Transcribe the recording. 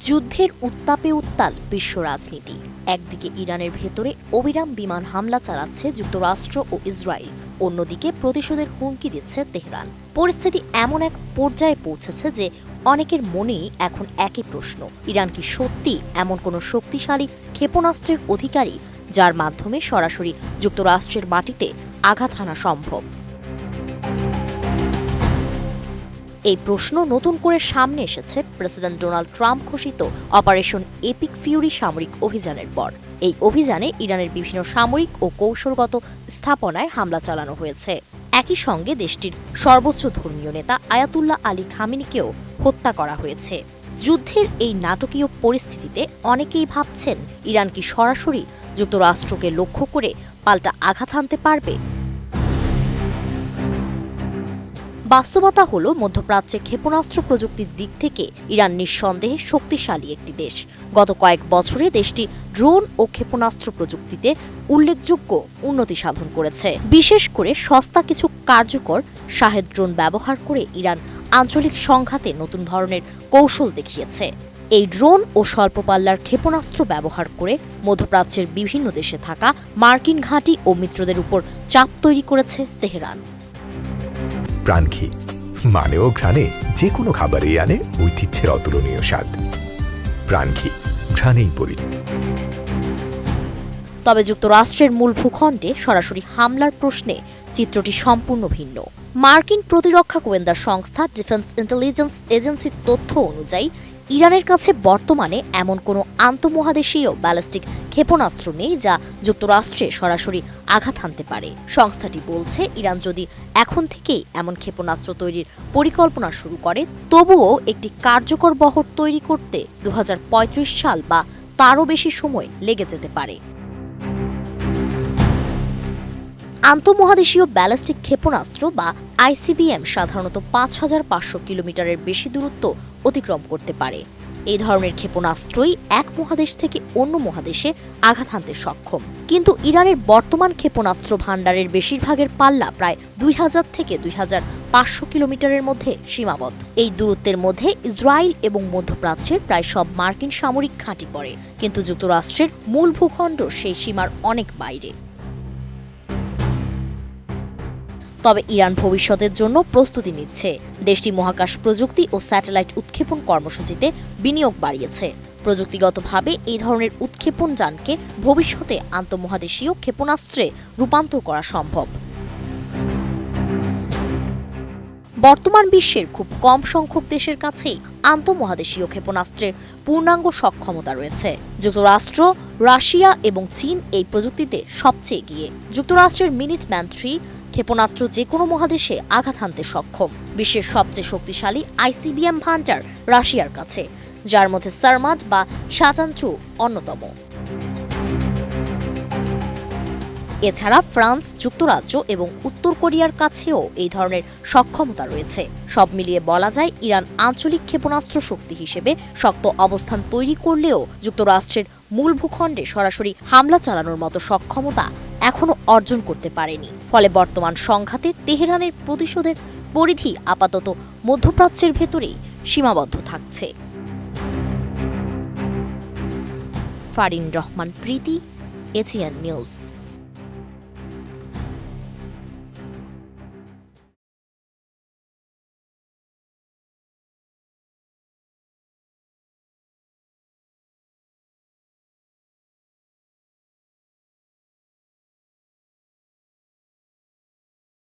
যুদ্ধের উত্তাপে উত্তাল বিশ্ব রাজনীতি। একদিকে ইরানের ভেতরে অবিরাম বিমান হামলা চালাচ্ছে যুক্তরাষ্ট্র ও ইসরায়েল, অন্যদিকে প্রতিশোধের হুমকি দিচ্ছে তেহরান। পরিস্থিতি এমন এক পর্যায়ে পৌঁছেছে যে অনেকের মনেই এখন একই প্রশ্ন, ইরান কি সত্যি এমন কোনো শক্তিশালী ক্ষেপণাস্ত্রের অধিকারী যার মাধ্যমে সরাসরি যুক্তরাষ্ট্রের মাটিতে আঘাত হানা সম্ভব? এই প্রশ্ন নতুন করে সামনে এসেছে প্রেসিডেন্ট ডোনাল্ড ট্রাম্প ঘোষিত অপারেশন এপিক ফিউরি সামরিক অভিযানের পর। এই অভিযানে ইরানের বিভিন্ন সামরিক ও কৌশলগত স্থাপনায় হামলা চালানো হয়েছে। একই সঙ্গে দেশটির সর্বোচ্চ ধর্মীয় নেতা আয়াতুল্লাহ আলী খামেনিকেও হত্যা করা হয়েছে। যুদ্ধের এই নাটকীয় পরিস্থিতিতে অনেকেই ভাবছেন, ইরান কি সরাসরি যুক্তরাষ্ট্রকে লক্ষ্য করে পাল্টা আঘাত হানতে পারবে? বাস্তবতা হল, মধ্যপ্রাচ্যে ক্ষেপণাস্ত্র প্রযুক্তির দিক থেকে ইরান নিঃসন্দেহে শক্তিশালী একটি দেশ। গত কয়েক বছরে দেশটি ড্রোন ও ক্ষেপণাস্ত্র প্রযুক্তিতে উল্লেখযোগ্য উন্নতি সাধন করেছে। বিশেষ করে সস্তা কিছু কার্যকর শাহেদ ড্রোন ব্যবহার করে ইরান আঞ্চলিক সংঘাতে নতুন ধরনের কৌশল দেখিয়েছে। এই ড্রোন ও স্বল্প পাল্লার ক্ষেপণাস্ত্র ব্যবহার করে মধ্যপ্রাচ্যের বিভিন্ন দেশে থাকা মার্কিন ঘাঁটি ও মিত্রদের উপর চাপ তৈরি করেছে তেহরান। প্রাণঘি মানে ও ঘ্রাণে যে কোনো খাবারই আনে ঐতিহ্যের অতুলনীয় স্বাদ। প্রাণঘি ঘ্রাণেই পরি। তবে যুক্তরাষ্ট্রের মূল ভূখণ্ডে সরাসরি হামলার প্রশ্নে চিত্রটি সম্পূর্ণ ভিন্ন। মার্কিন প্রতিরক্ষা গোয়েন্দা সংস্থা ডিফেন্স ইন্টেলিজেন্স এজেন্সির তথ্য অনুযায়ী ইরানের কাছে বর্তমানে এমন কোনো আন্তঃমহাদেশীয় ব্যালিস্টিক ক্ষেপণাস্ত্র নেই যা যুক্তরাষ্ট্রে সরাসরি আঘাত হানতে পারে। সংস্থাটি বলছে, ইরান যদি এখন থেকেই এমন ক্ষেপণাস্ত্র তৈরির পরিকল্পনা শুরু করে, তবুও একটি কার্যকর বহর তৈরি করতে 2035 সাল বা তারও বেশি সময় লেগে যেতে পারে। আন্তঃমহাদেশীয় ব্যালিস্টিক ক্ষেপণাস্ত্র বা আইসিবিএম সাধারণত 5500 কিলোমিটারের বেশি দূরত্ব অতিক্রম করতে পারে। এই ধরনের ক্ষেপণাস্ত্রই এক মহাদেশ থেকে অন্য মহাদেশে আঘাত হানতে সক্ষম। কিন্তু ইরানের বর্তমান ক্ষেপণাস্ত্র ভাণ্ডারের বেশিরভাগের পাল্লা প্রায় 2000 থেকে 2500 কিলোমিটারের মধ্যে সীমাবদ্ধ। এই দূরত্বের মধ্যে ইসরায়েল এবং মধ্যপ্রাচ্যের প্রায় সব মার্কিন সামরিক ঘাঁটি পড়ে, কিন্তু যুক্তরাষ্ট্রের মূল ভূখণ্ড সেই সীমার অনেক বাইরে। তবে ইরান ভবিষ্যতের জন্য প্রস্তুতি নিচ্ছে। দেশটি মহাকাশ প্রযুক্তি ও স্যাটেলাইট উৎক্ষেপণ কর্মসূচিতে বিনিয়োগ বাড়িয়েছে। প্রযুক্তিগতভাবে এই ধরনের উৎক্ষেপণ যানকে ভবিষ্যতে আন্তঃমহাদেশীয় ক্ষেপণাস্ত্রে রূপান্তর করা সম্ভব। বর্তমান বিশ্বের খুব কম সংখ্যক দেশের কাছেই আন্তঃমহাদেশীয় ক্ষেপণাস্ত্রের পূর্ণাঙ্গ সক্ষমতা রয়েছে। যুক্তরাষ্ট্র, রাশিয়া এবং চীন এই প্রযুক্তিতে সবচেয়ে এগিয়ে। যুক্তরাষ্ট্রের মিনিটম্যান 3 ক্ষেপণাস্ত্র যে কোনো মহাদেশে আঘাত হানতে সক্ষম। বিশ্বের সবচেয়ে শক্তিশালী আইসিবিএম ভান্ডার রাশিয়ার কাছে, যার মধ্যে সারমাদ বা শাতাঞ্চু অন্যতম। এছাড়া ফ্রান্স, যুক্তরাজ্য এবং উত্তর কোরিয়ার কাছেও এই ধরনের সক্ষমতা রয়েছে। সব মিলিয়ে বলা যায়, ইরান আঞ্চলিক ক্ষেপণাস্ত্র শক্তি হিসেবে শক্ত অবস্থান তৈরি করলেও যুক্তরাষ্ট্রের মূল ভূখণ্ডে সরাসরি হামলা চালানোর মতো সক্ষমতা এখনো অর্জন করতে পারেনি। ফলে বর্তমান সংঘাতে তেহরানের প্রতিশোধের পরিধি আপাতত মধ্যপ্রাচ্যের ভেতরেই সীমাবদ্ধ থাকছে। ফারিন রহমান প্রীতি, এশিয়ান নিউজ।